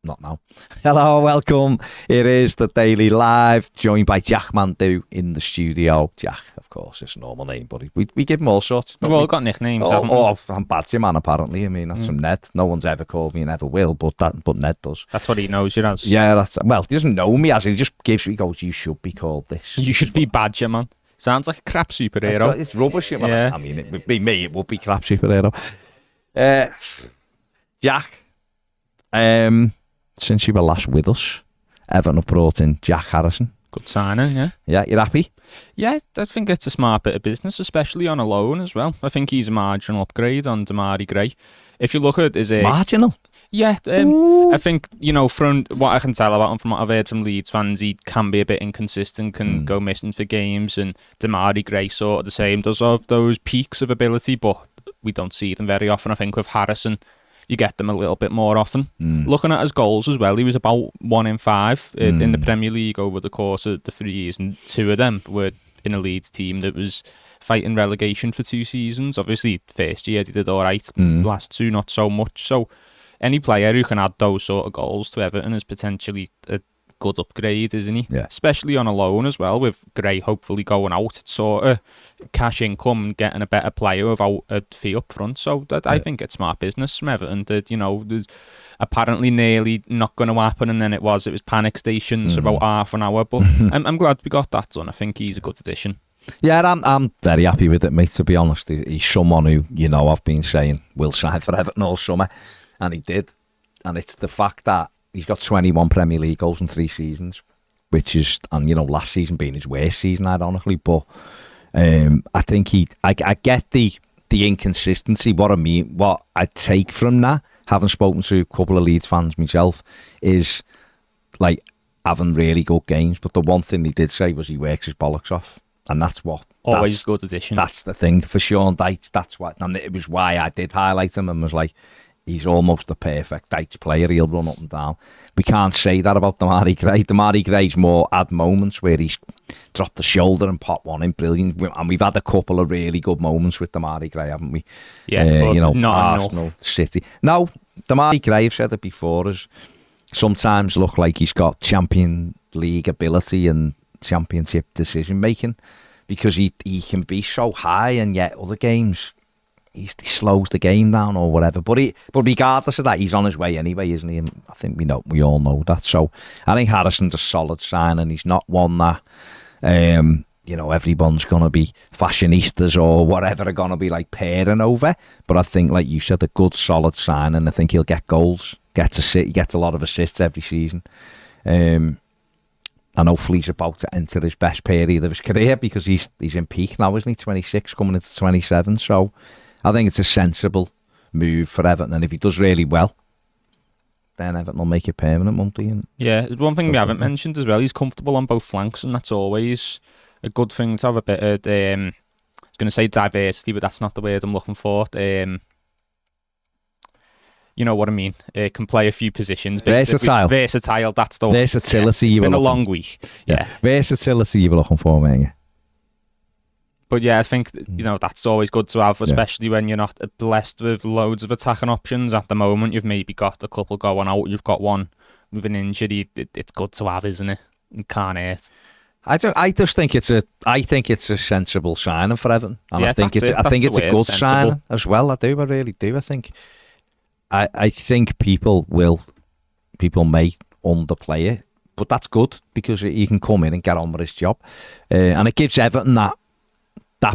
Not now. Hello, welcome. It is the Daily Live, joined by Jack Mandu in the studio. Jack, of course, it's a normal name, but we give him all sorts. We've all got nicknames, haven't we? I'm Badger Man, apparently. I mean, that's from Ned. No one's ever called me and never will, but Ned does. That's what he knows you as. Yeah, well, he doesn't know me as he just he goes, you should be called this. You should be Badger Man. Sounds like a crap superhero. It's rubbish, man. Yeah. I mean, it would be me, it would be crap superhero. Jack, since you were last with us, Everton have brought in Jack Harrison. Good signing, yeah. Yeah, you're happy? Yeah, I think it's a smart bit of business, especially on a loan as well. I think he's a marginal upgrade on Damari Gray. If you look at his... Marginal? Yeah, I think, from what I can tell about him, from what I've heard from Leeds fans, he can be a bit inconsistent, can go missing for games, and Damari Gray sort of the same, does have those peaks of ability, but we don't see them very often. I think with Harrison, you get them a little bit more often. Looking at his goals as well, he was about 1 in 5 in the Premier League over the course of the 3 years, and 2 of them were in a Leeds team that was fighting relegation for 2 seasons. Obviously, first year he did all right, last 2 not so much. So any player who can add those sort of goals to Everton is potentially a good upgrade, isn't he? Yeah. Especially on a loan as well, with Gray hopefully going out. It's sort of cash income and getting a better player without a fee up front. So I think it's smart business from Everton. That there's apparently nearly not going to happen, and then it was panic stations for about half an hour. But I'm glad we got that done. I think he's a good addition. Yeah, I'm very happy with it, mate, to be honest. He's someone who, I've been saying will sign for Everton all summer, and he did. And it's the fact that he's got 21 Premier League goals in 3 seasons, which is, and last season being his worst season, ironically. But I think I get the inconsistency. What I take from that, having spoken to a couple of Leeds fans myself, is like having really good games. But the one thing they did say was he works his bollocks off, and that's what always good addition. That's the thing for Sean Dyche. That's what, and it was why I did highlight him and was like, he's almost the perfect Dyche player. He'll run up and down. We can't say that about Damari Gray. Damari Gray's more had moments where he's dropped the shoulder and popped one in, brilliant. And we've had a couple of really good moments with Damari Gray, haven't we? Yeah, not Arsenal, enough. City. No, Damari Gray, I've said it before, has sometimes looked like he's got Champions League ability and championship decision making, because he can be so high, and yet other games he slows the game down or whatever. But regardless of that, he's on his way anyway, isn't he? And I think we all know that. So I think Harrison's a solid sign, and he's not one that everyone's gonna be fashionistas or whatever are gonna be like pairing over. But I think, like you said, a good solid sign, and I think he'll get goals, he gets a lot of assists every season. And hopefully he's about to enter his best period of his career, because he's in peak now, isn't he? 26 coming into 27. So I think it's a sensible move for Everton, and if he does really well, then Everton will make it permanent, won't he? Yeah, one thing we haven't mentioned as well, he's comfortable on both flanks, and that's always a good thing to have a bit of, I was going to say diversity, but that's not the word I'm looking for. You know what I mean? Can play a few positions. Versatile, that's the one. Versatility. Yeah. It's been a long week. Yeah. Versatility you were looking for, mate. But yeah, I think that's always good to have, especially when you're not blessed with loads of attacking options. At the moment, you've maybe got a couple going out. You've got one with an injury. It's good to have, isn't it? It can't hurt. I just think it's a sensible signing for Everton, and yeah, I think it's a good signing as well. I really do. I think people may underplay it, but that's good, because he can come in and get on with his job, and it gives Everton that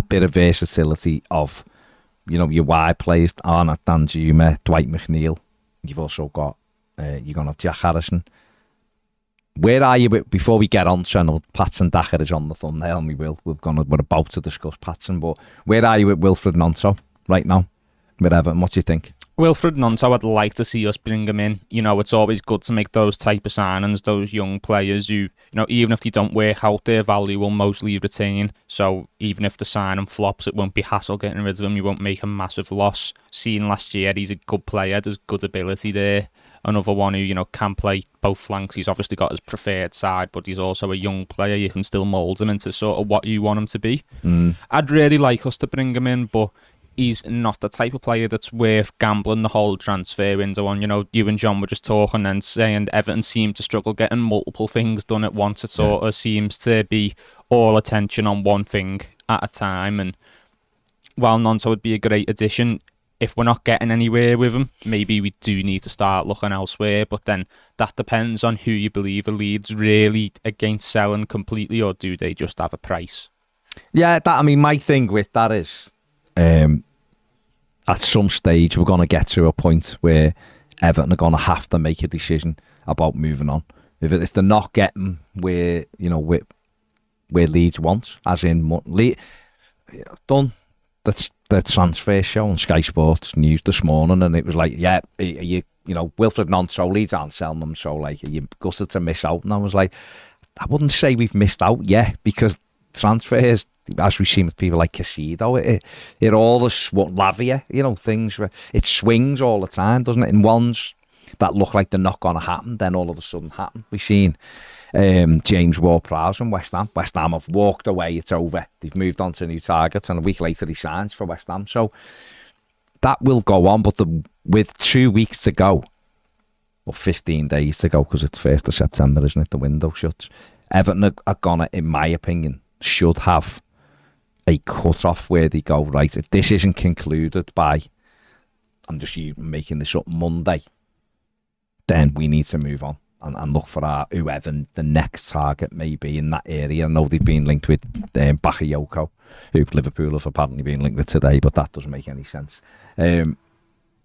bit of versatility of, your wide players, Arnaud Danjuma, Dwight McNeil. You've also got you're going to have Jack Harrison. Where are you before we get on to Patson Daka is on the thumbnail, and we're about to discuss Patson, but where are you with Wilfred Gnonto right now with Everton? What do you think? Wilfred Gnonto, I'd like to see us bring him in. It's always good to make those type of signings, those young players who, even if they don't work out, their value will mostly retain. So even if the signing flops, it won't be hassle getting rid of him. You won't make a massive loss. Seen last year, he's a good player. There's good ability there. Another one who, can play both flanks. He's obviously got his preferred side, but he's also a young player. You can still mould him into sort of what you want him to be. I'd really like us to bring him in, but he's not the type of player that's worth gambling the whole transfer window on. You know, you and John were just talking and saying Everton seem to struggle getting multiple things done at once. It sort of seems to be all attention on one thing at a time. And while Gnonto would be a great addition, if we're not getting anywhere with him, maybe we do need to start looking elsewhere. But then that depends on who you believe are Leeds really against selling completely, or do they just have a price? Yeah, my thing with that is, at some stage we're going to get to a point where Everton are going to have to make a decision about moving on. If they're not getting where Leeds wants, as in done the transfer show on Sky Sports News this morning, and it was like, Wilfred Gnonto, Leeds aren't selling them, so like, are you gutted to miss out? And I was like, I wouldn't say we've missed out yet, because transfers, as we've seen with people like Casido, it all is lavia, things where it swings all the time, doesn't it? And ones that look like they're not going to happen, then all of a sudden happen. We've seen James Ward-Prowse from West Ham. West Ham have walked away, it's over. They've moved on to new targets, and a week later he signs for West Ham. So that will go on, but with 2 weeks to go, or 15 days to go, because it's 1st of September, isn't it? The window shuts. Everton are gonna, in my opinion, should have a cut-off where they go, right, if this isn't concluded by, I'm just making this up, Monday, then we need to move on and look for whoever the next target may be in that area. I know they've been linked with Bakayoko, who Liverpool have apparently been linked with today, but that doesn't make any sense. If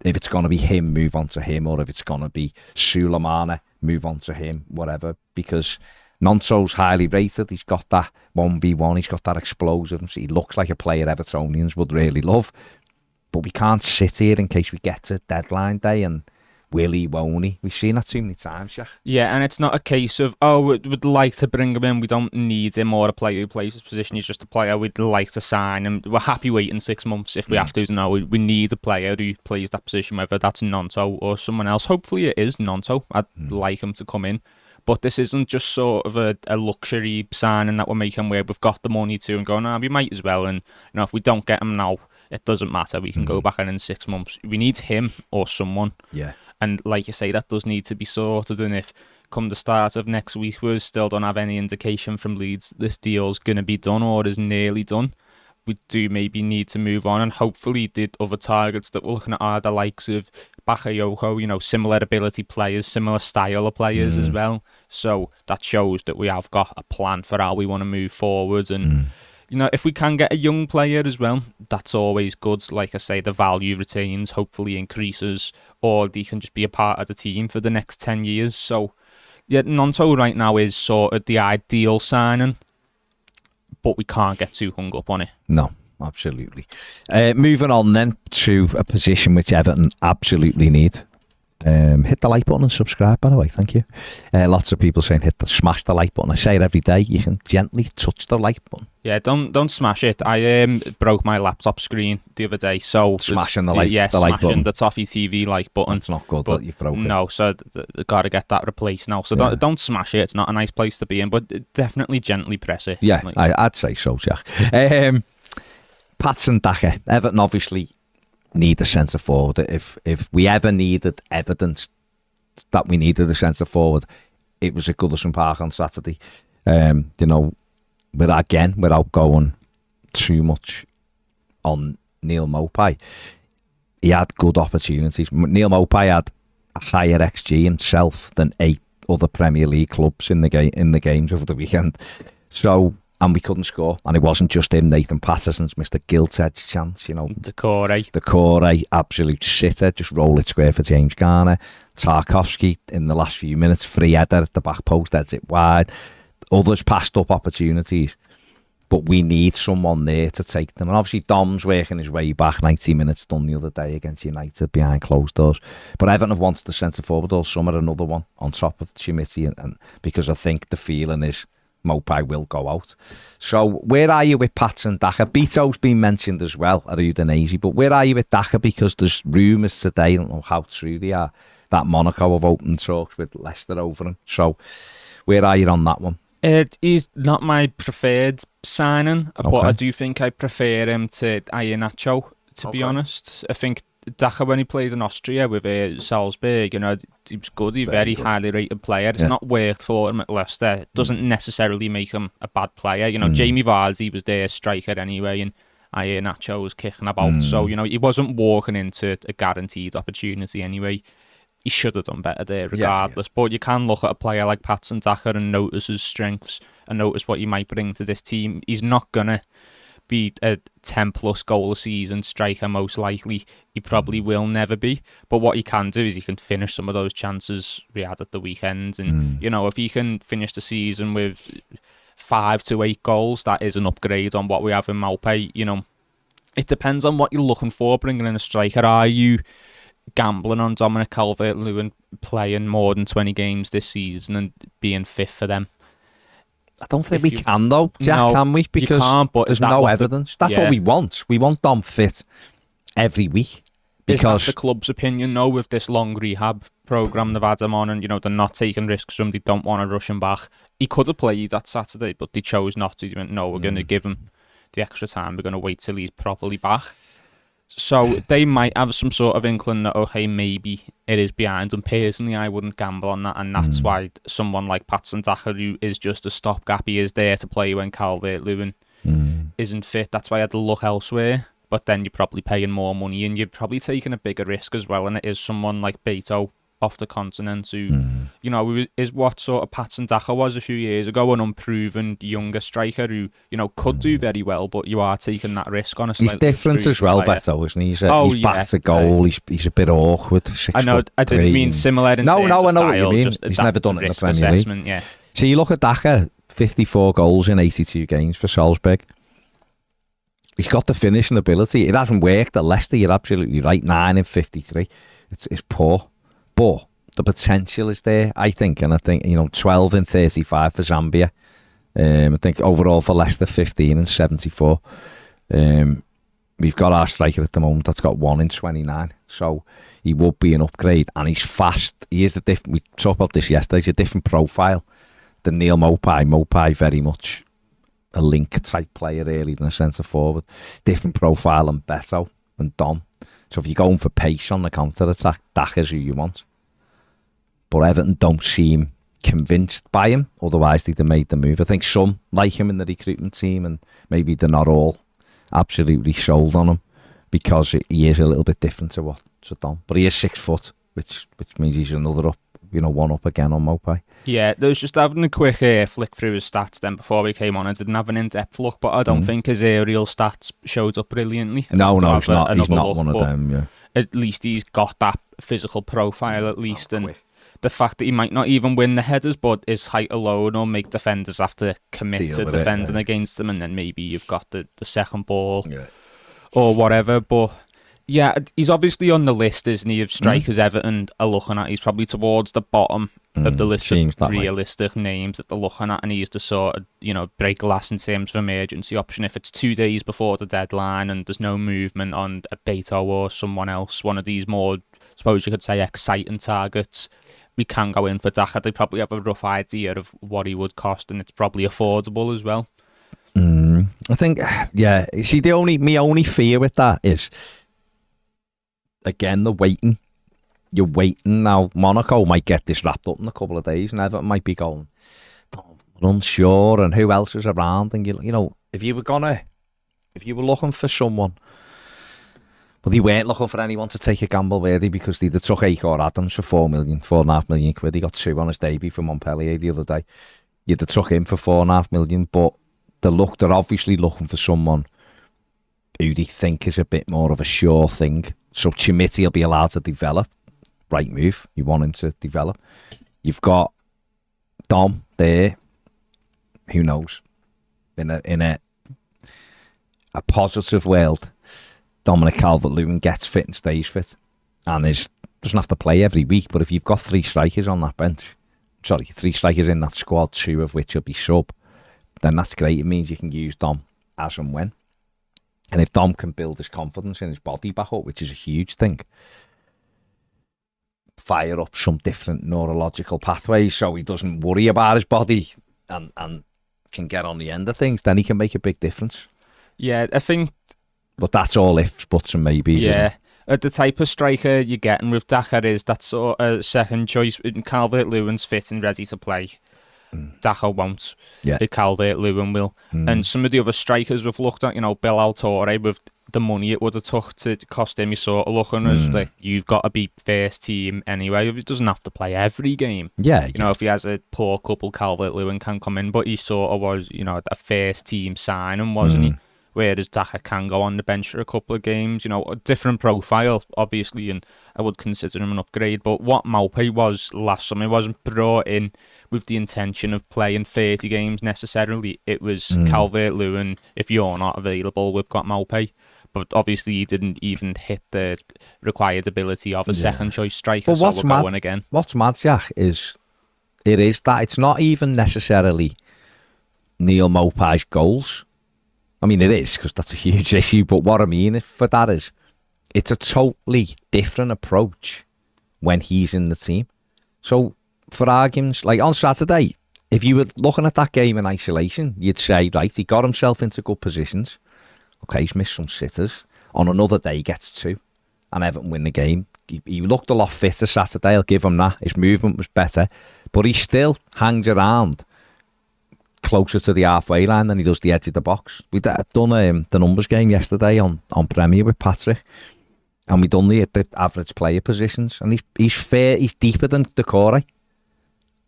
it's going to be him, move on to him, or if it's going to be Sulemana, move on to him, whatever, because Gnonto's highly rated. He's got that 1v1, he's got that explosiveness. He looks like a player Evertonians would really love. But we can't sit here in case we get to deadline day and will he, won't he? We've seen that too many times, yeah. Yeah, and it's not a case of, we'd like to bring him in, we don't need him, or a player who plays his position. He's just a player we'd like to sign, and we're happy waiting 6 months if we have to. No, we need a player who plays that position, whether that's Gnonto or someone else. Hopefully it is Gnonto. I'd like him to come in. But this isn't just sort of a luxury signing that we're making where we've got the money to and go, we might as well. And if we don't get him now, it doesn't matter. We can go back in 6 months. We need him or someone. Yeah. And like you say, that does need to be sorted. And if come the start of next week we still don't have any indication from Leeds this deal's going to be done or is nearly done, we do maybe need to move on. And hopefully the other targets that we're looking at are the likes of Bakayoko, similar ability players, similar style of players as well. So that shows that we have got a plan for how we want to move forward. And, if we can get a young player as well, that's always good. Like I say, the value retains, hopefully increases, or they can just be a part of the team for the next 10 years. So, yeah, Gnonto right now is sort of the ideal signing, but we can't get too hung up on it. No, absolutely. Moving on then to a position which Everton absolutely need. Hit the like button and subscribe, by the way, thank you. Lots of people saying smash the like button. I say it every day. You can gently touch the like button. Yeah, don't smash it. I broke my laptop screen the other day, so smashing the like button. The Toffee TV like button. It's not good that you've broken. No, so got to get that replaced now. So don't smash it. It's not a nice place to be in, but definitely gently press it. Yeah, I'd say so, Jack. Patson Daka. Everton obviously need a centre forward. If we ever needed evidence that we needed a centre forward, it was at Goodison Park on Saturday. Without going too much on Neil Maupay, he had good opportunities. Neil Maupay had a higher XG himself than 8 other Premier League clubs in the games over the weekend. So. And we couldn't score. And it wasn't just him. Nathan Patterson's missed a gilt-edged chance, Decore, absolute sitter. Just roll it square for James Garner. Tarkowski, in the last few minutes, free header at the back post, heads it wide. Others passed up opportunities. But we need someone there to take them. And obviously Dom's working his way back. 90 minutes done the other day against United behind closed doors. But Everton have wanted the centre-forward all summer, another one on top of Chimiti. And because I think the feeling is Maupay will go out. So where are you with Patson Daka? Bito's been mentioned as well at Udinese, but where are you with Daka? Because there's rumours today, I don't know how true they are, that Monaco have opened talks with Leicester over him. So where are you on that one? He's not my preferred signing, but I do think I prefer him to Iheanacho. to be honest. I think Daka, when he played in Austria with Salzburg, he was good. He's a very highly rated player. It's not worked for him at Leicester. It doesn't necessarily make him a bad player. Jamie Vardy was their striker anyway, and Nacho was kicking about. So, he wasn't walking into a guaranteed opportunity anyway. He should have done better there regardless. But you can look at a player like Patson Daka and notice his strengths and notice what he might bring to this team. He's not going to be a 10-plus goal a season striker, most likely. He probably will never be. But what he can do is he can finish some of those chances we had at the weekend. And, if he can finish the season with 5 to 8 goals, that is an upgrade on what we have in Maupay. It depends on what you're looking for bringing in a striker. Are you gambling on Dominic Calvert-Lewin playing more than 20 games this season and being fit for them? I don't think we can though, Jack, can we? Because you can't, but there's no evidence. That's what we want. We want Dom fit every week. Because is that the club's opinion, though, with this long rehab programme they've had him on, and they're not taking risks from, they don't want to rush him back. He could have played that Saturday, but they chose not to. They went, no, we're going to give him the extra time. We're going to wait till he's properly back. So they might have some sort of inkling that, hey, maybe it is behind. And personally, I wouldn't gamble on that. And that's why someone like Patson Daka, who is just a stopgap, he is there to play when Calvert-Lewin isn't fit. That's why I'd look elsewhere. But then you're probably paying more money and you're probably taking a bigger risk as well. And it is someone like Beto off the continent who, is what sort of Patson Daka was a few years ago, an unproven younger striker who, could do very well, but you are taking that risk on a slightly. He's different as well, Beto, isn't he? He's back to goal, he's a bit awkward. I know, I didn't mean similar in terms of I know style, what you mean. He's never done it in the Premier League. Yeah. So you look at Daka, 54 goals in 82 games for Salzburg. He's got the finishing ability. It hasn't worked at Leicester, you're absolutely right. 9 in 53. It's poor. But the potential is there, I think. And I think, 12 in 35 for Zambia. I think overall for Leicester, 15 and 74. We've got our striker at the moment that's got 1 in 29. So he would be an upgrade. And he's fast. He is the different. We talked about this yesterday. He's a different profile than Neil Maupay. Maupay very much a link type player, really, than a centre forward. Different profile and Beto and Dom. So if you're going for pace on the counter-attack, Daka's who you want. But Everton don't seem convinced by him, otherwise they'd have made the move. I think some like him in the recruitment team, and maybe they're not all absolutely sold on him, because he is a little bit different to Dom. But he is 6 foot, which means he's another up, one up again on Maupay. Yeah, there was just having a quick flick through his stats then before we came on. I didn't have an in-depth look, but I don't think his aerial stats showed up brilliantly. No, he's not. He's not one of them, yeah. At least he's got that physical profile, at least, and the fact that he might not even win the headers, but his height alone will make defenders have to commit to defending against him, and then maybe you've got the second ball or whatever. But yeah, he's obviously on the list, isn't he, of strikers Everton are looking at. He's probably towards the bottom of the list of realistic names that they're looking at, and he's the sort of, break glass in terms of emergency option. If it's 2 days before the deadline and there's no movement on a Beto or someone else, one of these more, suppose you could say, exciting targets, we can go in for Daka. They probably have a rough idea of what he would cost, and it's probably affordable as well. I think, yeah. See, my only fear with that is, again, the waiting. You're waiting now. Monaco might get this wrapped up in a couple of days, and Everton might be going, unsure, and who else is around. And if you were looking for someone, but they weren't looking for anyone to take a gamble, were they? Because they took Akor Adams for 4.5 million quid. He got 2 on his debut for Montpellier the other day. You'd have took him for 4.5 million, but they're obviously looking for someone who they think is a bit more of a sure thing. So Chimiti will be allowed to develop. Right move. You want him to develop. You've got Dom there. Who knows? In a positive world, Dominic Calvert-Lewin gets fit and stays fit, and doesn't have to play every week. But if you've got 3 strikers on that bench, 3 strikers in that squad, 2 of which will be sub, then that's great. It means you can use Dom as and when. And if Dom can build his confidence in his body back up, which is a huge thing, fire up some different neurological pathways so he doesn't worry about his body and can get on the end of things, then he can make a big difference. Yeah, I think But that's all ifs, buts and maybes. Yeah. The type of striker you're getting with Daka is that sort of second choice. Calvert-Lewin's fit and ready to play. Daka won't. Yeah. Calvert-Lewin will. And some of the other strikers we've looked at, Bill Altore, with the money it would have took to cost him, you sort of looking as like, you've got to be first team anyway. He doesn't have to play every game. Yeah. If he has a poor couple, Calvert-Lewin can come in, but he sort of was, a first team signing, wasn't he? Whereas Daka can go on the bench for a couple of games, a different profile, obviously, and I would consider him an upgrade. But what Maupay was last summer, he wasn't brought in with the intention of playing 30 games necessarily. It was Calvert-Lewin, if you're not available, we've got Maupay. But obviously he didn't even hit the required ability of a second choice striker, so we're going again. What's mad, Jack, is that it's not even necessarily Neil Maupay's goals. I mean, it is, because that's a huge issue, but what I mean for that is it's a totally different approach when he's in the team. So, for arguments, like on Saturday, if you were looking at that game in isolation, you'd say, right, he got himself into good positions. Okay, he's missed some sitters. On another day, he gets 2, and Everton win the game. He looked a lot fitter Saturday, I'll give him that. His movement was better, but he still hangs around closer to the halfway line than he does the edge of the box. We'd done the numbers game yesterday on Premier with Patrick, and we done the average player positions, and he's fair, he's deeper than Decore.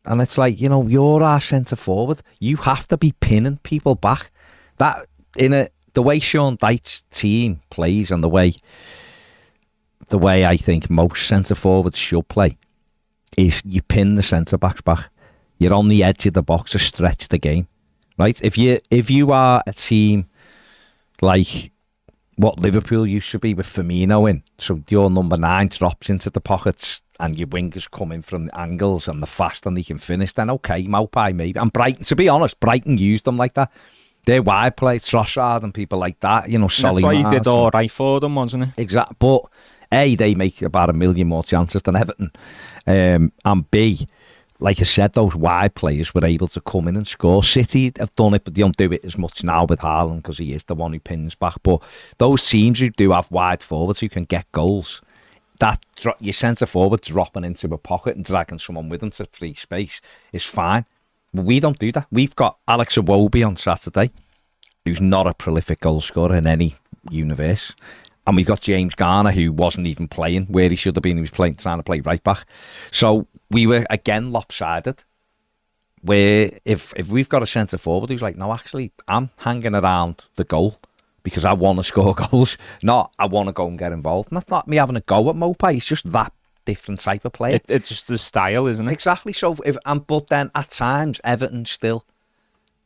And it's like, you're our centre forward. You have to be pinning people back. That the way Sean Dyche's team plays, and the way I think most centre forwards should play, is you pin the centre backs back. You're on the edge of the box to stretch the game, right? If you are a team like what Liverpool used to be with Firmino in, so your number 9 drops into the pockets and your wingers come in from the angles and the fast and they can finish, then okay, Maupay maybe. And Brighton, to be honest, Brighton used them like that. Their wide play, Trossard and people like that, Solly. That's why he did all right for them, wasn't it? Exactly. But A, they make about 1 million more chances than Everton, and B, like I said, those wide players were able to come in and score. City have done it, but they don't do it as much now with Haaland because he is the one who pins back. But those teams who do have wide forwards who can get goals, that your centre forward dropping into a pocket and dragging someone with them to free space is fine. But we don't do that. We've got Alex Iwobi on Saturday, who's not a prolific goal scorer in any universe. And we've got James Garner, who wasn't even playing where he should have been. He was trying to play right back. So we were, again, lopsided. Where if we've got a centre forward who's like, no, actually, I'm hanging around the goal because I want to score goals, not I want to go and get involved. And that's not me having a go at Maupay. It's just that different type of player. It's just the style, isn't it? Exactly. So, but then at times, Everton still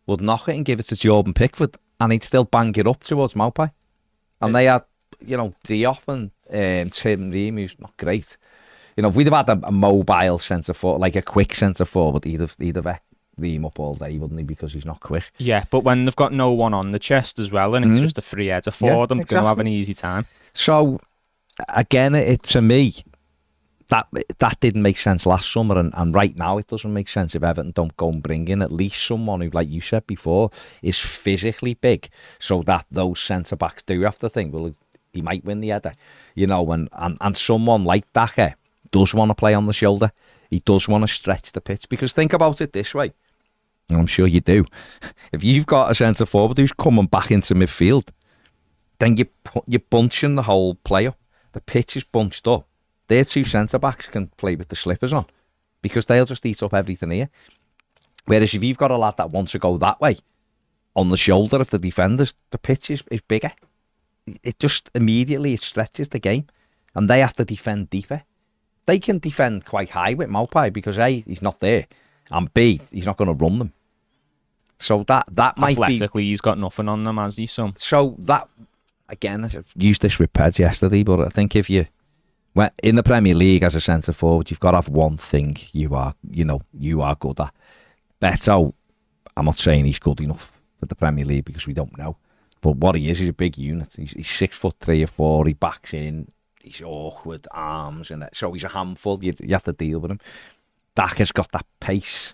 would knock it and give it to Jordan Pickford, and he'd still bang it up towards Maupay. And they had, Diop and Tim Ream, who's not great. If we'd have had a mobile centre forward, like a quick centre forward, he'd have Ream up all day, wouldn't he? Because he's not quick. Yeah, but when they've got no one on the chest as well, and it's just a free header for them, they're going to have an easy time. So, again, to me, that didn't make sense last summer, and right now it doesn't make sense if Everton don't go and bring in at least someone who, like you said before, is physically big, so that those centre backs do have to think, well, he might win the header, and someone like Daka does want to play on the shoulder. He does want to stretch the pitch, because think about it this way, and I'm sure you do. If you've got a centre forward who's coming back into midfield, then you're bunching the whole play up. The pitch is bunched up. Their 2 centre-backs can play with the slippers on because they'll just eat up everything here. Whereas if you've got a lad that wants to go that way, on the shoulder of the defenders, the pitch is bigger. It just immediately stretches the game, and they have to defend deeper. They can defend quite high with Maupay because A, he's not there, and B, he's not going to run them. So that might be... Athletically, he's got nothing on them, has he, son? So that, again, I used this with Peds yesterday, but I think if you... Well, in the Premier League as a centre forward, you've got to have one thing you are good at. Beto, I'm not saying he's good enough for the Premier League because we don't know. But what he is, he's a big unit. He's 6'3" or 4". He backs in. He's awkward, arms, and so he's a handful. You have to deal with him. Daka's got that pace,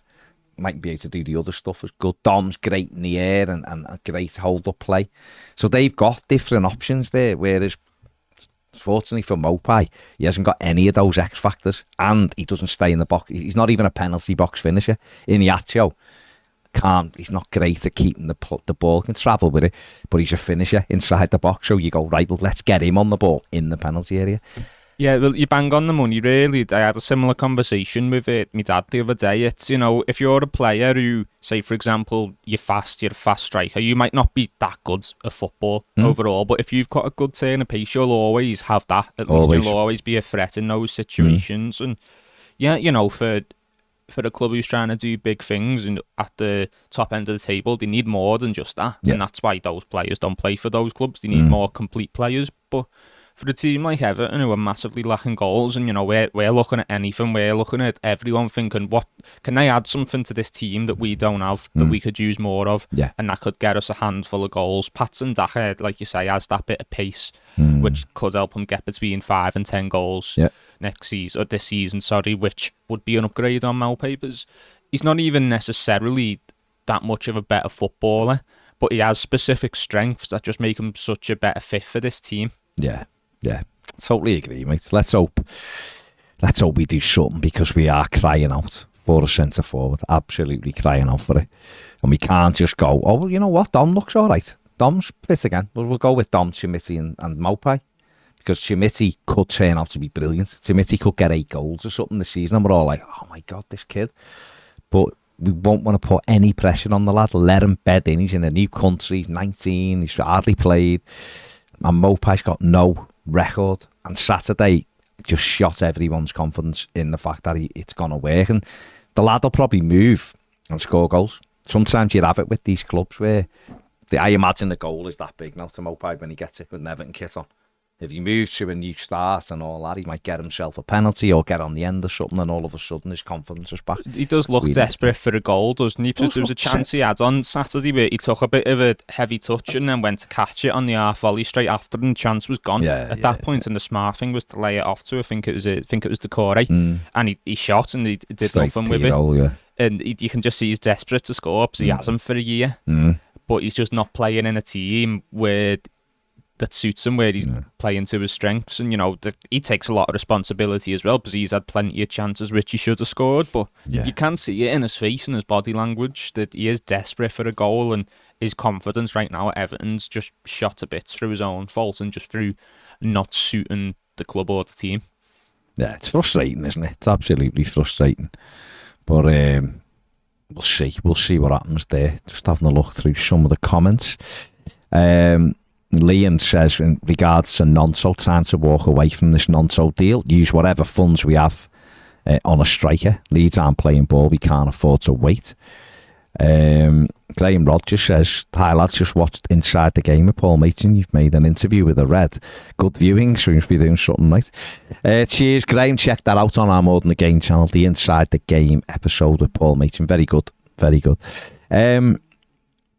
mightn't be able to do the other stuff as good. Dom's great in the air and a great hold-up play. So they've got different options there, whereas fortunately for Mopai, he hasn't got any of those X factors, and he doesn't stay in the box. He's not even a penalty box finisher. Iniacho he's not great at keeping the ball, can travel with it, but he's a finisher inside the box. So you go, right, well, let's get him on the ball in the penalty area. Yeah, well, you bang on the money, really. I had a similar conversation with my dad the other day. It's, if you're a player who, say, for example, you're a fast striker, you might not be that good at football overall, but if you've got a good turn of pace, you'll always have that. At least you'll always be a threat in those situations. And yeah, for a club who's trying to do big things and at the top end of the table, they need more than just that. Yeah. And that's why those players don't play for those clubs. They need more complete players. But for a team like Everton, who are massively lacking goals, and we're looking at anything, we're looking at everyone thinking, what can they add something to this team that we don't have, that we could use more of, and that could get us a handful of goals. Patson Daka, like you say, has that bit of pace, which could help him get between 5 and 10 goals next season, or this season, which would be an upgrade on Mal papers. He's not even necessarily that much of a better footballer, but he has specific strengths that just make him such a better fit for this team. Yeah, totally agree, mate. Let's hope we do something, because we are crying out for a centre forward, absolutely crying out for it, and we can't just go, oh, well, you know what, Dom looks all right. Dom's fit again. We'll go with Dom, Chimiti and Mopai, because Chimiti could turn out to be brilliant. Chimiti could get 8 goals or something this season, and we're all like, oh my God, this kid. But we won't want to put any pressure on the lad. Let him bed in. He's in a new country. He's 19. He's hardly played. And Mopai's got no record. And Saturday just shot everyone's confidence in the fact that it's going to work. And the lad will probably move and score goals. Sometimes you'd have it with these clubs where I imagine the goal is that big now to Mopai when he gets it with an Everton kit on. If he moves to a new start and all that, he might get himself a penalty or get on the end of something, and all of a sudden his confidence is back. He does look desperate for a goal, doesn't he? Because there was a chance he had on Saturday where he took a bit of a heavy touch and then went to catch it on the half volley straight after, and the chance was gone at that point. And the smart thing was to lay it off to, I think it was Decore, and he shot and he did straight nothing with it. And you can just see he's desperate to score because he hasn't for a year, but he's just not playing in a team where that suits him, where he's playing to his strengths. And he takes a lot of responsibility as well, because he's had plenty of chances which he should have scored, but you can see it in his face and his body language that he is desperate for a goal, and his confidence right now at Everton's just shot to bits through his own fault and just through not suiting the club or the team. Yeah, it's frustrating, isn't it? It's absolutely frustrating, but we'll see what happens there. Just having a look through some of the comments. Liam says, in regards to Nonso, time to walk away from this Nonso deal. Use whatever funds we have on a striker. Leeds aren't playing ball. We can't afford to wait. Graham Rogers says, hi lads, just watched Inside the Game with Paul Mason. You've made an interview with a Red. Good viewing. Seems to be doing something right. Cheers, Graham. Check that out on our More Than the Game channel. The Inside the Game episode with Paul Mason. Very good. Very good.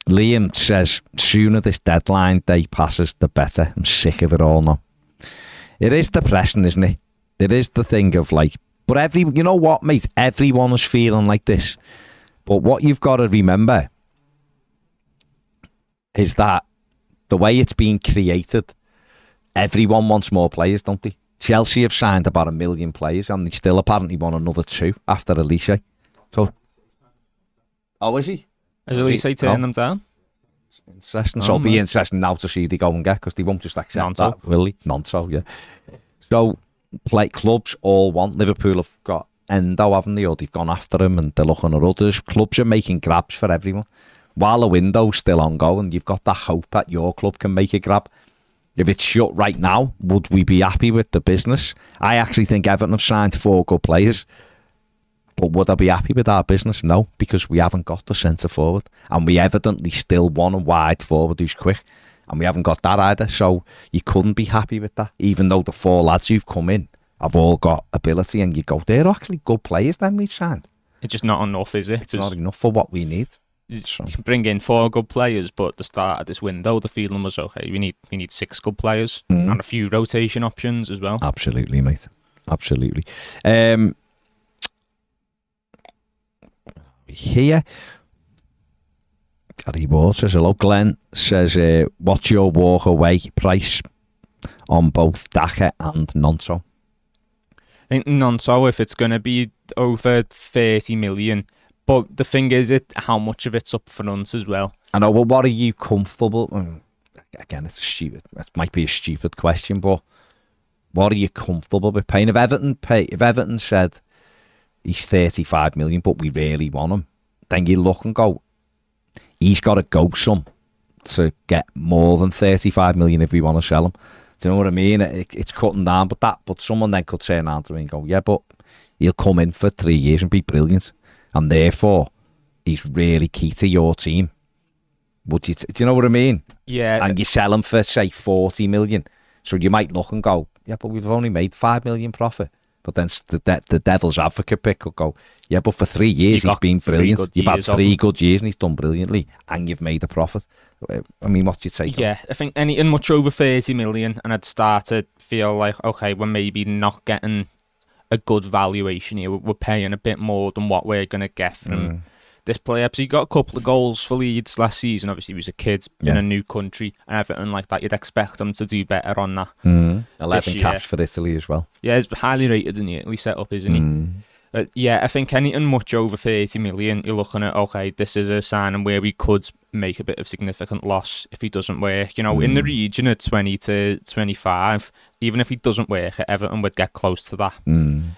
Liam says, sooner this deadline day passes, the better. I'm sick of it all now. It is depressing, isn't it? It is the thing of like, but you know what, mate? Everyone is feeling like this. But what you've got to remember is that the way it's being created, everyone wants more players, don't they? Chelsea have signed about 1 million players, and they still apparently want another 2 after Elise. So, oh, is he? Is Elise turning them down? Interesting. So it'll be interesting now to see they go and get, because they won't just accept that, will they? Nonso, yeah. So clubs all want. Liverpool have got Endo, haven't they? Or they've gone after him and they're looking at others. Clubs are making grabs for everyone. While the window's still ongoing, you've got that hope that your club can make a grab. If it's shut right now, would we be happy with the business? I actually think Everton have signed 4 good players. But would I be happy with our business? No, because we haven't got the centre forward, and we evidently still want a wide forward who's quick, and we haven't got that either. So you couldn't be happy with that, even though the 4 lads who've come in have all got ability, and you go, they're actually good players then we've signed. It's just not enough, is it? It's not enough for what we need. You can bring in 4 good players, but at the start of this window, the feeling was, okay, we need 6 good players and a few rotation options as well. Absolutely, mate. Absolutely. here. Gary Ward says, hello. Glenn says, what's your walk away price on both Daka and Nonso? I think Nonso, if it's going to be over 30 million, but the thing is, how much of it's up front as well. I know, well, what are you comfortable? Again, it might be a stupid question, but what are you comfortable with paying? If Everton said he's 35 million, but we really want him, then you look and go, he's got to go some to get more than 35 million if we want to sell him. Do you know what I mean? It's cutting down, but someone then could turn around to me and go, yeah, but he'll come in for 3 years and be brilliant, and therefore he's really key to your team. Would you? Do you know what I mean? Yeah. And you sell him for, say, 40 million. So you might look and go, yeah, but we've only made 5 million profit. But then the devil's advocate pick could go, yeah, but for 3 years he's been brilliant. You've had 3 good years and he's done brilliantly, and you've made a profit. I mean, what do you take? Yeah, I think anything much over 30 million, and I'd start to feel like, okay, we're maybe not getting a good valuation here. We're paying a bit more than what we're going to get from this player. So he got a couple of goals for Leeds last season. Obviously, he was a kid in a new country and everything like that. You'd expect him to do better on that. 11 caps for Italy as well. Yeah, he's highly rated in the Italy setup, isn't he? Yeah, I think anything much over 30 million, you're looking at, okay, this is a signing where we could make a bit of significant loss if he doesn't work. You know, in the region at 20 to 25, even if he doesn't work at Everton, would get close to that.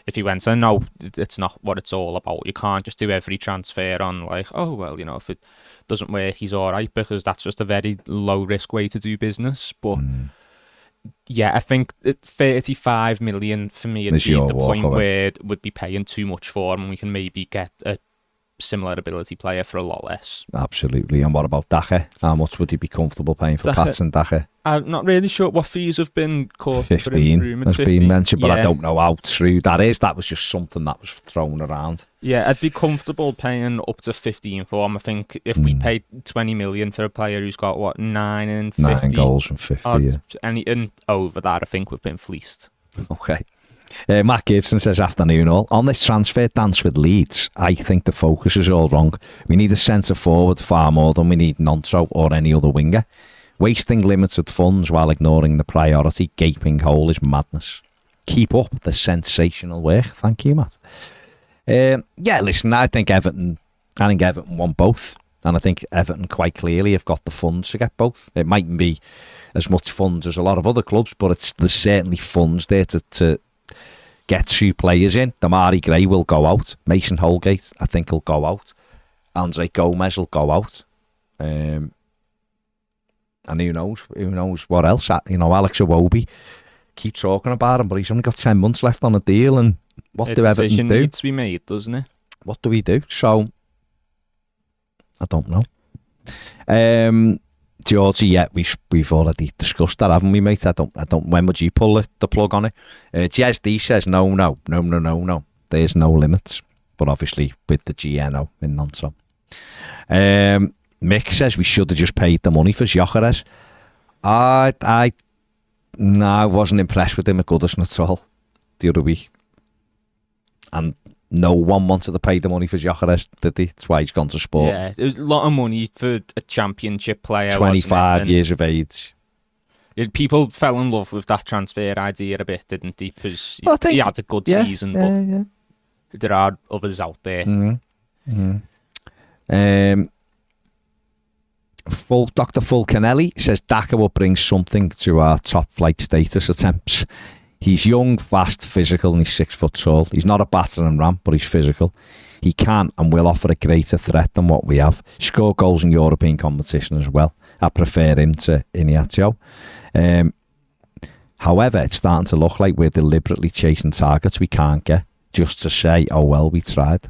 If he went, and no, it's not what it's all about. You can't just do every transfer on like, oh, well, you know, if it doesn't work, he's all right, because that's just a very low-risk way to do business. But yeah, I think 35 million for me would be the point where it would be paying too much for him, and we can maybe get a similar ability player for a lot less. Absolutely. And what about Daka? How much would you be comfortable paying for Patson Daka? I'm not really sure what fees have been caught. 15 has been mentioned, but I don't know how true that is. That was just something that was thrown around. Yeah, I'd be comfortable paying up to 15 for him. I think if we paid 20 million for a player who's got, what, 9 and 50? 9 goals from 50, anything over that, I think we've been fleeced. Okay. Matt Gibson says, afternoon all. On this transfer dance with Leeds, I think the focus is all wrong. We need a centre forward far more than we need Nonso or any other winger. Wasting limited funds while ignoring the priority gaping hole is madness. Keep up the sensational work. Thank you, Matt. Yeah, listen, I think Everton want both. And I think Everton quite clearly have got the funds to get both. It mightn't be as much funds as a lot of other clubs, but there's certainly funds there to get 2 players in. Damari Gray will go out. Mason Holgate, I think, will go out. Andre Gomez will go out. And who knows what else? You know, Alex Iwobi, keep talking about him, but he's only got 10 months left on the deal. And what do Everton do? Needs to be made, doesn't it? What do we do? So, I don't know. Georgie, yeah, we've already discussed that, haven't we, mate? I don't. When would you pull the plug on it? Jez D says no. There's no limits, but obviously with the GNO in Nonso. Mick says we should have just paid the money for Gyökeres. I wasn't impressed with him at Goodison at all the other week, and no one wanted to pay the money for Gyökeres, did he? That's why he's gone to Sport. Yeah, it was a lot of money for a championship player. 25 years of age. People fell in love with that transfer idea a bit, didn't they? Because he had a good season, but there are others out there. Dr. Fulcanelli says Daka will bring something to our top flight status attempts. He's young, fast, physical, and he's 6 foot tall. He's not a battering ram, but he's physical. He can and will offer a greater threat than what we have. Score goals in European competition as well. I prefer him to Iheanacho. However, it's starting to look like we're deliberately chasing targets we can't get, just to say, oh well, we tried.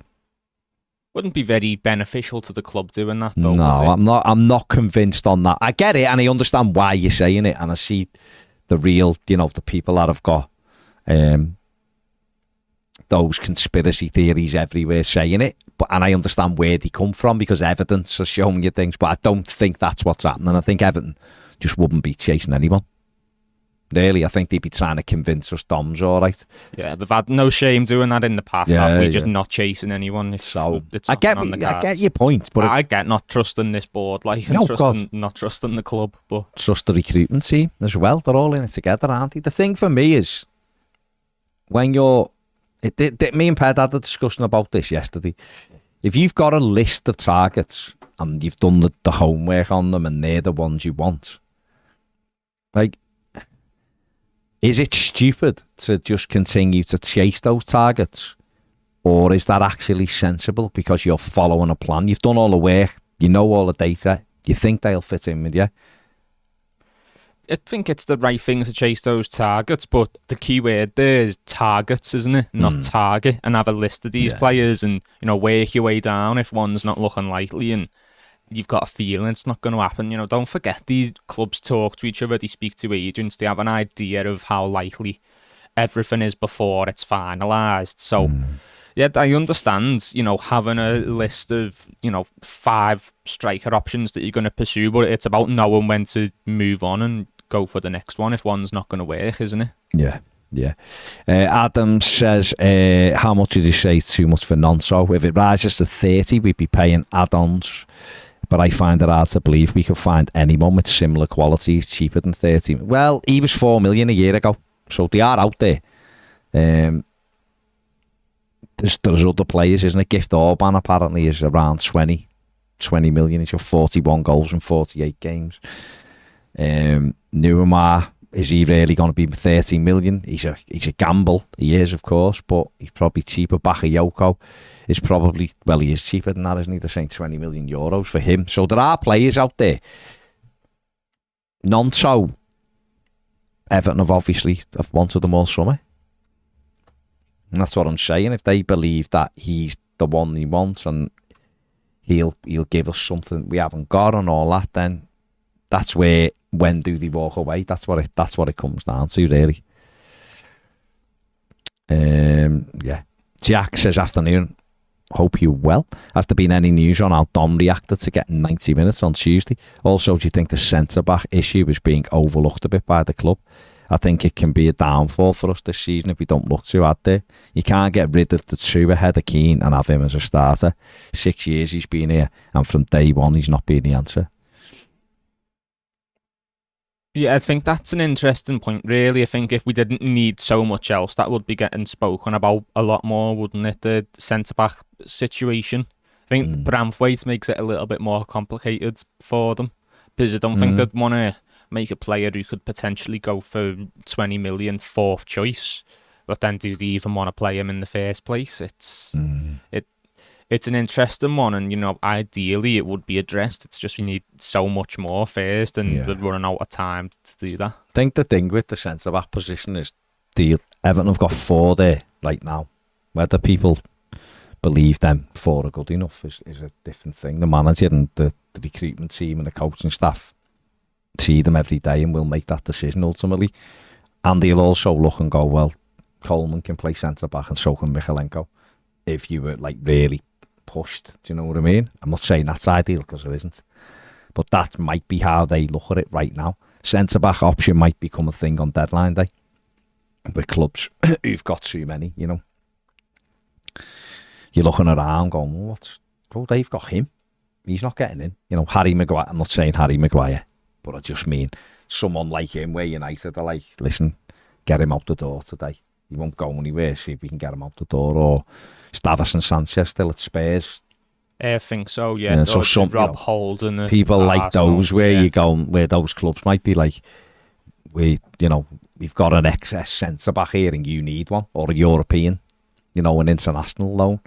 Wouldn't be very beneficial to the club doing that, though. No, I'm not convinced on that. I get it, and I understand why you're saying it, and I see the real, the people that have got those conspiracy theories everywhere saying it, and I understand where they come from because evidence has shown you things, but I don't think that's what's happening. I think Everton just wouldn't be chasing anyone. Really, I think they'd be trying to convince us Dom's all right. Yeah, they've had no shame doing that in the past, have we? Just not chasing anyone. If so it's I get your point, but I get not trusting this board, like not trusting the club, but trust the recruitment team as well. They're all in it together, aren't they? The thing for me is when me and Ped had a discussion about this yesterday. If you've got a list of targets and you've done the homework on them and they're the ones you want, like, is it stupid to just continue to chase those targets? Or is that actually sensible because you're following a plan? You've done all the work, you know all the data, you think they'll fit in with you? I think it's the right thing to chase those targets, but the key word there is targets, isn't it? Not target. And have a list of these players and, work your way down if one's not looking likely and you've got a feeling it's not going to happen. Don't forget these clubs talk to each other, they speak to agents, they have an idea of how likely everything is before it's finalised. So, yeah, I understand, having a list of, 5 striker options that you're going to pursue, but it's about knowing when to move on and go for the next one if one's not going to work, isn't it? Yeah. Adam says, how much did you say too much for Nonso? If it rises to 30, we'd be paying add-ons. But I find it hard to believe we could find anyone with similar qualities cheaper than 30. Well, he was 4 million a year ago, so they are out there. There's other players, isn't it? Gift Orban apparently is around 20 million. He's got 41 goals in 48 games. Nuamar, is he really going to be 30 million? He's a gamble. He is, of course, but he's probably cheaper. Bakayoko is probably, well, he is cheaper than that, isn't he? They're saying 20 million euros for him. So there are players out there. Nonso, Everton have wanted them all summer. And that's what I'm saying. If they believe that he's the one he wants and he'll give us something we haven't got and all that, then that's where, when do they walk away? That's what it comes down to, really. Yeah. Jack says, afternoon, hope you're well. Has there been any news on how Dom reacted to getting 90 minutes on Tuesday? Also, do you think the centre-back issue is being overlooked a bit by the club? I think it can be a downfall for us this season if we don't look too hard there. You can't get rid of the 2 ahead of Keane and have him as a starter. 6 years he's been here, and from day one he's not been the answer. Yeah, I think that's an interesting point, really. I think if we didn't need so much else, that would be getting spoken about a lot more, wouldn't it? The centre-back situation. I think Branthwaite makes it a little bit more complicated for them, because I don't think they'd want to make a player who could potentially go for 20 million 4th choice, but then do they even want to play him in the first place? It's an interesting one, and ideally it would be addressed. It's just we need so much more first, and we're running out of time to do that. I think the thing with the centre back position is Everton have got 4 there right now. Whether people believe them 4 are good enough is a different thing. The manager and the recruitment team and the coaching staff see them every day and will make that decision ultimately. And they'll also look and go, well, Coleman can play centre back and so can Michalenko. If you were really pushed, do you know what I mean? I'm not saying that's ideal because it isn't, but that might be how they look at it right now. Centre back option might become a thing on deadline day with clubs who've got too many. You're looking around going, they've got him, he's not getting in. Harry Maguire. I'm not saying Harry Maguire, but I just mean someone like him where United are like, listen, get him out the door today. He won't go anywhere. See if we can get him out the door. Or Stavas and Sanchez still at Spurs. I think so, yeah. So some Rob Holden, people like those where you go, where those clubs might be like, we've got an excess centre back here and you need one, or a European, an international loan.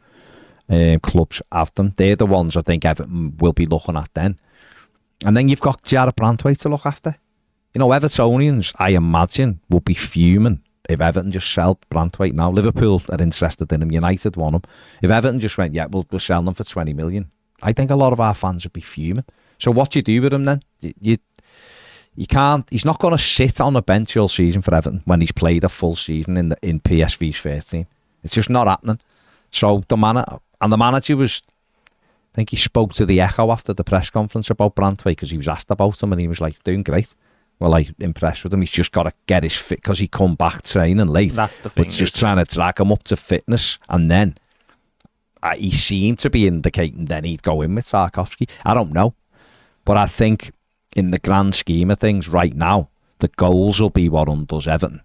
Clubs have them. They're the ones I think Everton will be looking at then. And then you've got Jared Branthwaite to look after. Evertonians, I imagine, will be fuming if Everton just sell Branthwaite now. Liverpool are interested in him. United want him. If Everton just went, we'll sell them for 20 million, I think a lot of our fans would be fuming. So what do you do with him then? You can't. He's not going to sit on the bench all season for Everton when he's played a full season in PSV's first team. It's just not happening. So the manager was, I think he spoke to the Echo after the press conference about Branthwaite because he was asked about him and he was like, doing great. were like impressed with him. He's just got to get his fit because he come back training late. That's the thing. But just trying to drag him up to fitness, and then he seemed to be indicating then he'd go in with Tarkowski. I don't know, but I think in the grand scheme of things right now, the goals will be what undoes Everton.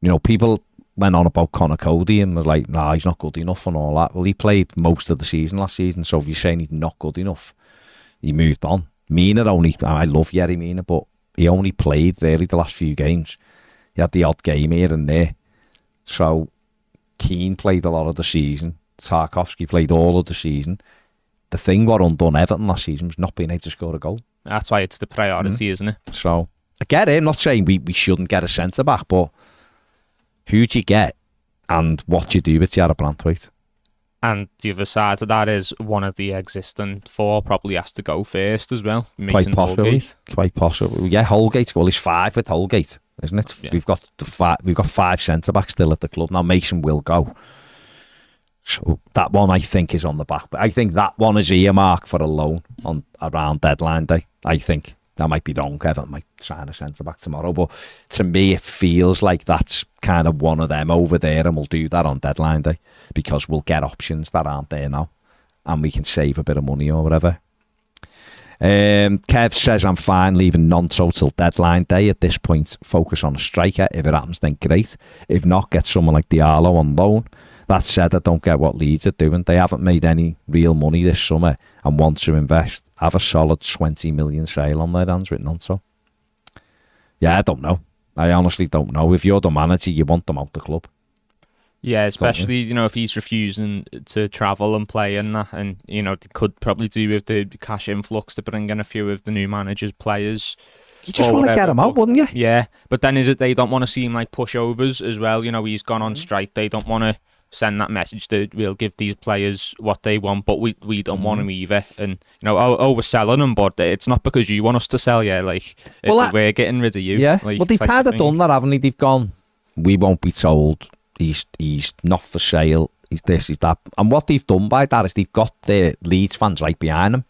You know, people went on about Conor Cody and was like, nah, he's not good enough and all that. Well, he played most of the season last season, so if you're saying he's not good enough, he moved on. Mina only, I love Yerry Mina, but he only played really the last few games. He had the odd game here and there. So Keane played a lot of the season. Tarkowski played all of the season. The thing what undone Everton last season was not being able to score a goal. That's why it's the priority, isn't it? So I get it. I'm not saying we shouldn't get a centre back, but who do you get and what do you do with Jarrod Branthwaite? And the other side of that is one of the existing four probably has to go first as well. Quite possibly. Yeah, Holgate. Well, he's 5 with Holgate, isn't it? Yeah. We've got 5 centre backs still at the club now. Mason will go. So that one I think is on the back. But I think that one is earmarked for a loan on around deadline day. I think that might be wrong. Everton might sign a centre back tomorrow, but to me it feels like that's kind of one of them over there, and we'll do that on deadline day because we'll get options that aren't there now, and we can save a bit of money or whatever. Kev says I'm fine leaving Nonto till deadline day. At this point, focus on a striker. If it happens, then great. If not, get someone like Diallo on loan. That said, I don't get what Leeds are doing. They haven't made any real money this summer and want to invest. Have a solid 20 million sale on their hands with Nonto. Yeah, I don't know. I honestly don't know. If you're the manager, you want them out the club. Yeah, especially, you know, if he's refusing to travel and play and that, and, you know, they could probably do with the cash influx to bring in a few of the new managers' players. You just want to get him out, wouldn't you? Yeah, but then is it they don't want to seem like pushovers as well? You know, he's gone on strike. They don't want to send that message that we'll give these players what they want, but we don't want them either. And, you know, we're selling them, but it's not because you want us to sell you. Like, we're getting rid of you. Yeah, like, well, they've kind of done that, haven't they? They've gone, we won't be told. He's not for sale. He's this, he's that. And what they've done by that is they've got the Leeds fans right behind him.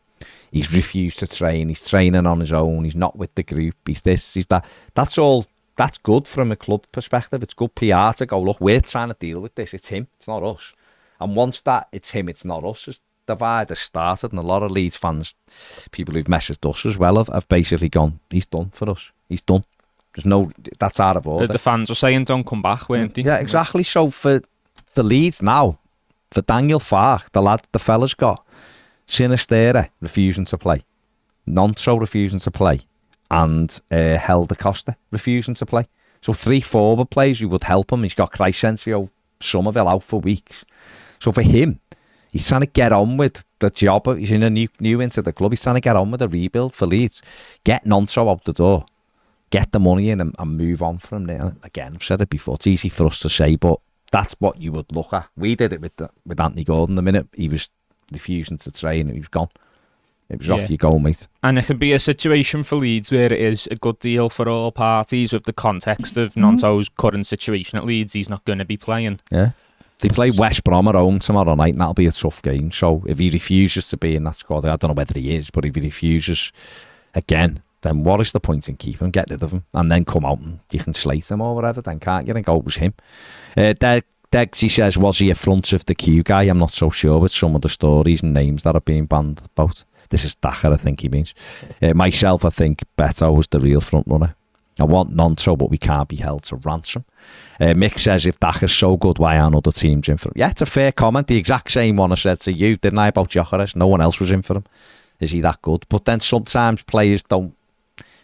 He's refused to train. He's training on his own. He's not with the group. He's this, he's that. That's all. That's good from a club perspective. It's good PR to go, look, we're trying to deal with this. It's him. It's not us. And once that it's him, it's not us, divide has started, and a lot of Leeds fans, people who've messaged us as well, have basically gone, he's done for us. He's done. There's no, that's out of order. The fans were saying don't come back, weren't they? Yeah, exactly. So for Leeds now, for Daniel Farke, the lad the fella's got, Sinisterra refusing to play, Nonso refusing to play, and Helder Costa refusing to play. So 3 forward players who would help him. He's got Crescencio Somerville out for weeks. So for him, he's trying to get on with the job. He's in a new into the club. He's trying to get on with the rebuild for Leeds. Get Nonso out the door. Get the money in and move on from there. Again, I've said it before. It's easy for us to say, but that's what you would look at. We did it with Anthony Gordon the minute he was refusing to train and he was gone. It was off you go, mate. And it can be a situation for Leeds where it is a good deal for all parties with the context of Nonto's current situation at Leeds. He's not going to be playing. Yeah. They play West Brom at home tomorrow night, and that'll be a tough game. So if he refuses to be in that squad, I don't know whether he is, but if he refuses again, then what is the point in keeping him? Get rid of him and then come out and you can slate him or whatever, then can't you? And go, it was him. Degsy says, was he a front of the queue guy? I'm not so sure with some of the stories and names that are being banned about. This is Daka, I think he means. Myself, I think Beto was the real front runner. I want Nonto, but we can't be held to ransom. Mick says, if Daka's so good, why aren't other teams in for him? Yeah, it's a fair comment. The exact same one I said to you, didn't I, about Gyökeres? No one else was in for him. Is he that good? But then sometimes players don't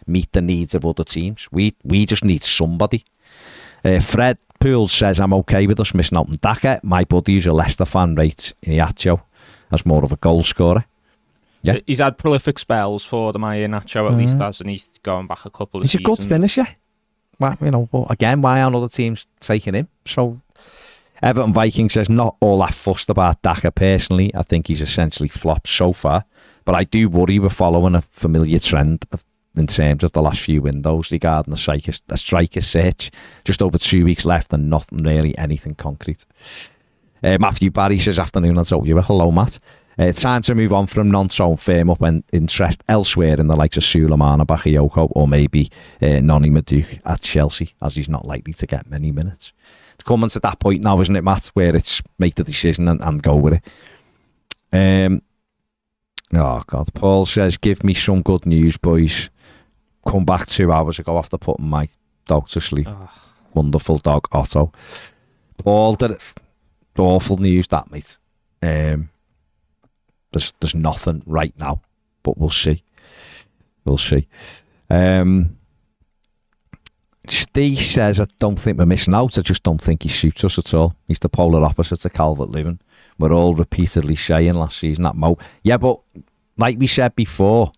meet the needs of other teams. We just need somebody. Fred Poole says, I'm okay with us missing out on Daka. My buddy, who's a Leicester fan, rates Iheanacho as more of a goal scorer. Yeah. He's had prolific spells for the Iheanacho at least, hasn't he? Going back a couple of seasons. He's a good finisher. Well, you know, but again, why aren't other teams taking him? So Everton Viking says, not all that fussed about Daka personally. I think he's essentially flopped so far. But I do worry we're following a familiar trend in terms of the last few windows regarding a striker search. Just over 2 weeks left and nothing really, anything concrete. Mathew Barry says, afternoon, I'll talk you. Hello, Matt. Time to move on from Nonso and firm up and interest elsewhere in the likes of Suleiman, Bakayoko, or maybe Noni Maduke at Chelsea, as he's not likely to get many minutes. It's coming to that point now, isn't it, Matt, where it's make the decision and go with it. Oh, God. Paul says, give me some good news, boys. Come back 2 hours ago after putting my dog to sleep. Wonderful dog, Otto. Paul, awful news, that, mate. There's nothing right now, but we'll see. Steve says, I don't think we're missing out. I just don't think he suits us at all. He's the polar opposite to Calvert-Lewin. We're all repeatedly saying last season that Mo. Yeah, but like we said before,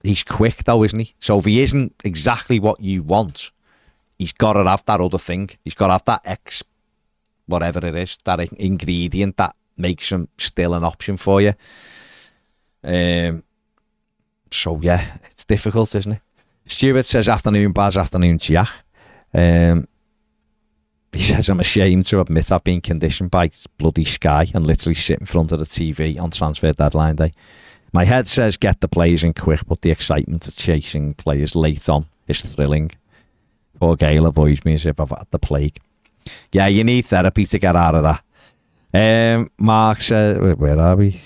he's quick though, isn't he? So if he isn't exactly what you want, he's got to have that other thing. He's got to have that X, whatever it is, that ingredient that makes him still an option for you. So yeah, it's difficult, isn't it? Stuart says, afternoon Baz, afternoon Jack. He says, I'm ashamed to admit I've been conditioned by bloody Sky and literally sit in front of the TV on transfer deadline day. My head says get the players in quick, but the excitement of chasing players late on is thrilling. Poor Gail avoids me as if I've had the plague. Yeah, you need therapy to get out of that. Mark says, where are we?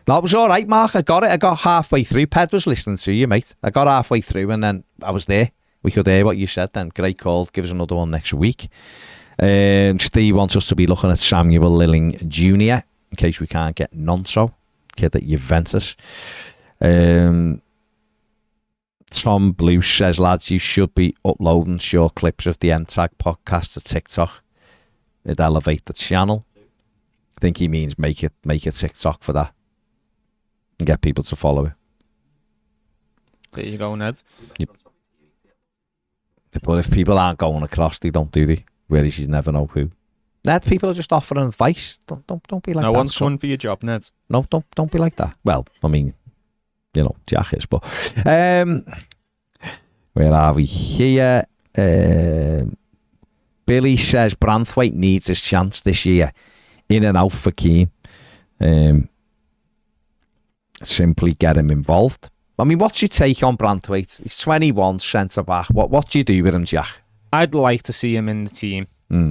No, it was all right, Mark. I got it. I got halfway through. Ped was listening to you, mate. I got halfway through and then I was there. We could hear what you said then. Great call. Give us another one next week. Steve wants us to be looking at Samuel Lilling Jr. in case we can't get Nonso, kid at Juventus. Tom Blue says, lads, you should be uploading short clips of the M-Tag podcast to TikTok. It'd elevate the channel. I think he means make a TikTok for that and get people to follow it. There you go, Ned. But if people aren't going across, they don't, do they? Whereas you never know who. Ned, people are just offering advice. Don't be like that. No one's coming for your job, Ned. No, don't be like that. Well, I mean, you know, Jack is, but where are we here? Billy says Branthwaite needs his chance this year. In and out for Keane. Simply get him involved. I mean, what's your take on Branthwaite? He's 21, centre-back. What do you do with him, Jack? I'd like to see him in the team.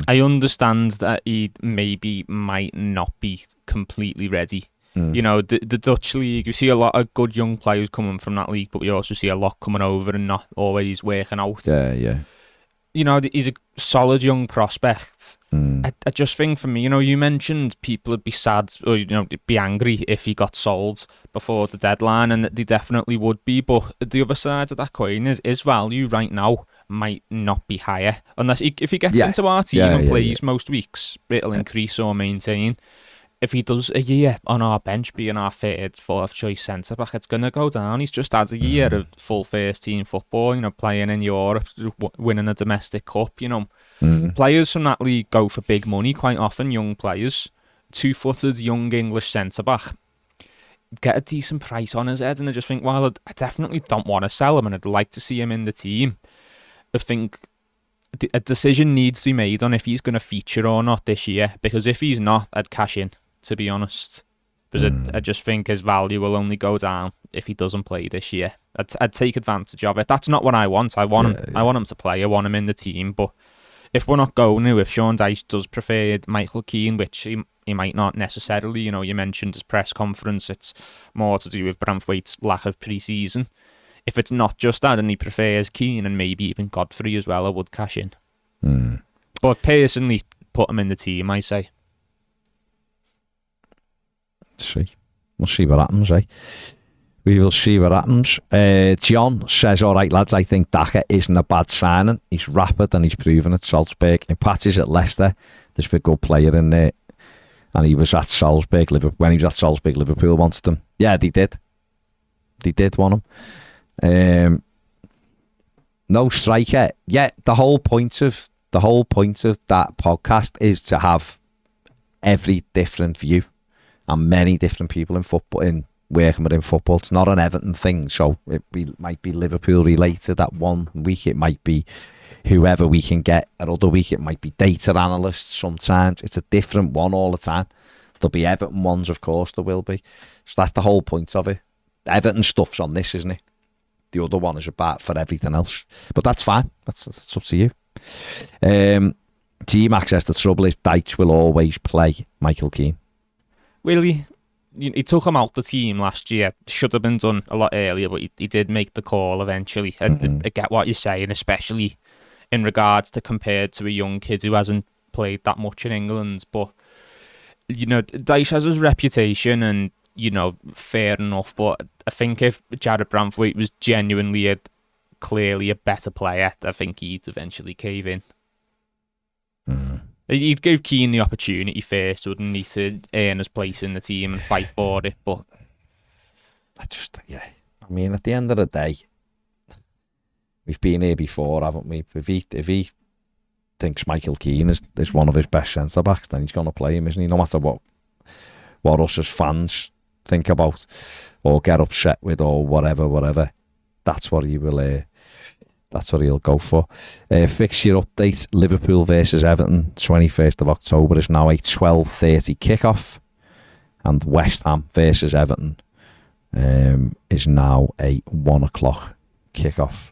I understand that he might not be completely ready. You know, the Dutch league, you see a lot of good young players coming from that league, but we also see a lot coming over and not always working out. Yeah. You know, he's a solid young prospect. I just think for me, you know, you mentioned people would be sad or, you know, be angry if he got sold before the deadline, and they definitely would be. But the other side of that coin is his value right now might not be higher. Unless if he gets into our team and plays most weeks, it'll increase or maintain. If he does a year on our bench being our third, fourth choice centre-back, it's going to go down. He's just had a year of full first-team football, you know, playing in Europe, winning a domestic cup, you know. Players from that league go for big money quite often, young players. Two-footed, young English centre-back. Get a decent price on his head, and I just think, well, I definitely don't want to sell him, and I'd like to see him in the team. I think a decision needs to be made on if he's going to feature or not this year, because if he's not, I'd cash in, to be honest. Because I just think his value will only go down if he doesn't play this year. I'd take advantage of it. That's not what I want. I want him. I want him to play. I want him in the team. But if we're not going to, if Sean Dyche does prefer Michael Keane, which he might not necessarily, you know, you mentioned his press conference, it's more to do with Branthwaite's lack of pre-season. If it's not just that and he prefers Keane and maybe even Godfrey as well, I would cash in. But personally, put him in the team, I say. We'll see what happens, eh? We will see what happens. John says, all right, lads, I think Daka isn't a bad signing. He's rapid and he's proven at Salzburg. In patches at Leicester, there's a good player in there. And he was at Salzburg. When he was at Salzburg, Liverpool wanted him. Yeah, they did. They did want him. No striker. Yeah, the whole point of that podcast is to have every different view and many different people in football, in working within football. It's not an Everton thing, so might be Liverpool related that one week. It might be whoever we can get. Another week it might be data analysts sometimes. It's a different one all the time. There'll be Everton ones, of course, there will be. So that's the whole point of it. Everton stuff's on this, isn't it? The other one is about for everything else. But that's fine. That's up to you. G-Max says the trouble is Dyche will always play Michael Keane. Will he? He took him out the team last year. Should have been done a lot earlier, but he did make the call eventually. And I get what you're saying, especially in regards to compared to a young kid who hasn't played that much in England. But, Dyche has his reputation and, fair enough. But I think if Jared Branthwaite was genuinely clearly a better player, I think he'd eventually cave in. He'd give Keane the opportunity first, wouldn't he, to earn his place in the team and fight for it. But I mean, at the end of the day, we've been here before, haven't we? If he thinks Michael Keane is one of his best centre backs, then he's going to play him, isn't he? No matter what us as fans think about or get upset with or whatever. That's what he will. That's what he'll go for. Fixture update: Liverpool versus Everton, 21st of October is now a 12:30 kickoff, and West Ham versus Everton is now a 1 o'clock kickoff.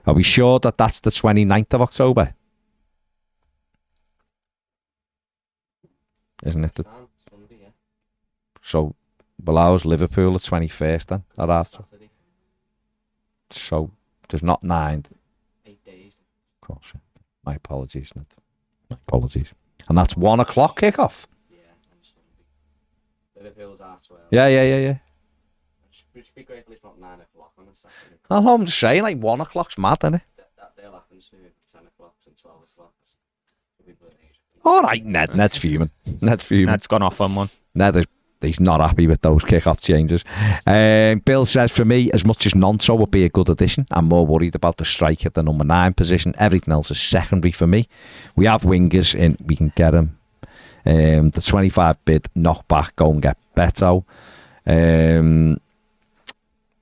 Are we sure that that's the 29th of October? Isn't it? So Bilbao's Liverpool the 21st then? So there's not 9. 8 days. Of course. My apologies, Ned. My apologies. And that's 1 o'clock kickoff? Yeah, on Sunday. Liverpool's R12. Yeah. Which would be great if it's not 9 o'clock on a Saturday. I'm just saying, 1 o'clock's mad, isn't it? They'll happen soon, 10 o'clock and 12 o'clock. All right, Ned's fuming. Ned's gone off on one. He's not happy with those kick-off changes. Bill says, for me, as much as Nonso would be a good addition, I'm more worried about the striker at the number 9 position. Everything else is secondary for me. We have wingers in, we can get them. The 25 bid, knock back, go and get Beto.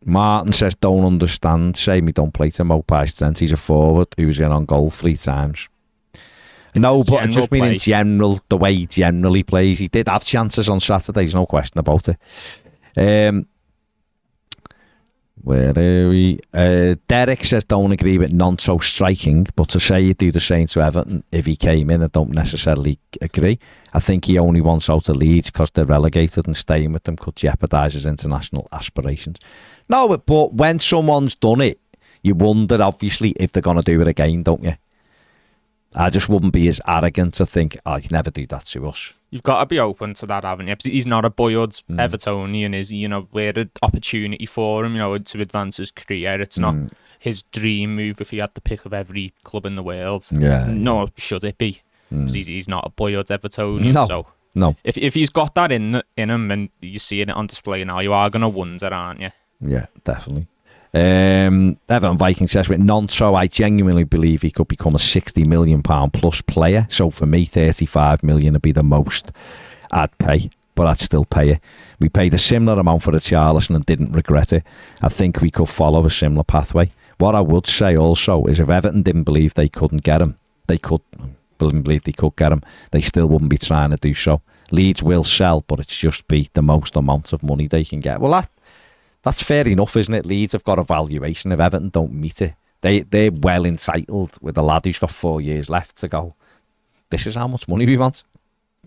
Martin says, don't understand. Say me don't play to Mopai strength. He's a forward who was in on goal 3 times. No, but I just mean in general, the way he generally plays. He did have chances on Saturday, there's no question about it. Where are we? Derek says, don't agree with Nonso striking, but to say you do the same to Everton if he came in, I don't necessarily agree. I think he only wants out of Leeds because they're relegated, and staying with them could jeopardise his international aspirations. No, but when someone's done it, you wonder, obviously, if they're going to do it again, don't you? I just wouldn't be as arrogant to think, he'd never do that to us. You've got to be open to that, haven't you? Because he's not a boyhood Evertonian, is he? We're an opportunity for him, to advance his career. It's not his dream move if he had the pick of every club in the world. Yeah. Nor should it be. Because he's not a boyhood Evertonian. No. If he's got that in him and you're seeing it on display now, you are going to wonder, aren't you? Yeah, definitely. Everton Viking says, with Nonso, I genuinely believe he could become a £60 million plus player. So for me, 35 million would be the most I'd pay, but I'd still pay it. We paid a similar amount for the Charleston and didn't regret it. I think we could follow a similar pathway. What I would say also is, if Everton didn't believe they couldn't get him, they still wouldn't be trying to do so. Leeds will sell, but it's just be the most amount of money they can get. Well, that's fair enough, isn't it? Leeds have got a valuation. If Everton don't meet it, they're well entitled with a lad who's got 4 years left to go. This is how much money we want.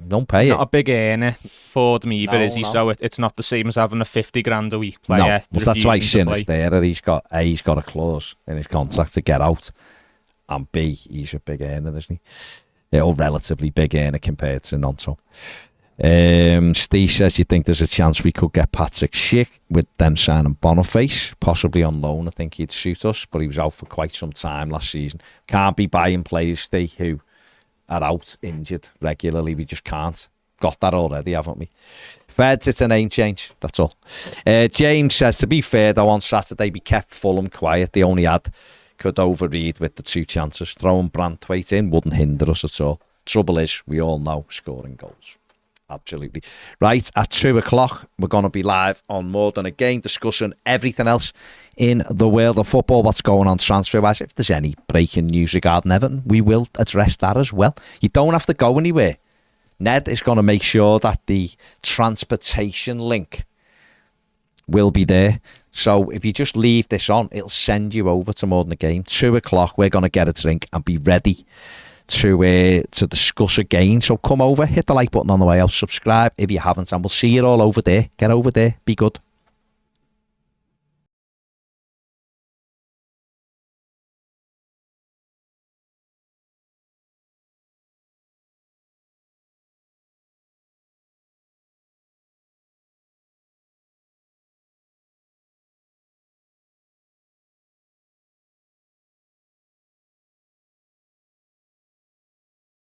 Don't pay it. Not a big earner for them either, is he? No. So it's not the same as having a 50 grand a week player. No, well, that's why Sinner's there. He's got a clause in his contract to get out, and B, he's a big earner, isn't he? Or relatively big earner compared to Nonso. Steve says, you think there's a chance we could get Patrick Schick with them signing Boniface, possibly on loan. I think he'd suit us, but he was out for quite some time last season. Can't be buying players, Steve, who are out injured regularly. We just can't. Got that already, haven't we? Feds, it's a name change, that's all. James says, to be fair though, on Saturday we kept Fulham quiet. They only could overread with the 2 chances. Throwing Branthwaite in wouldn't hinder us at all. Trouble is, we all know scoring goals. Absolutely. Right, at 2 o'clock, we're going to be live on More Than a Game, discussing everything else in the world of football, what's going on transfer-wise. If there's any breaking news regarding Everton, we will address that as well. You don't have to go anywhere. Ned is going to make sure that the transportation link will be there. So if you just leave this on, it'll send you over to more than a game. 2 o'clock, we're going to get a drink and be ready to discuss again. So come over, hit the like button on the way out, subscribe if you haven't, and we'll see you all over there. Get over there, be good.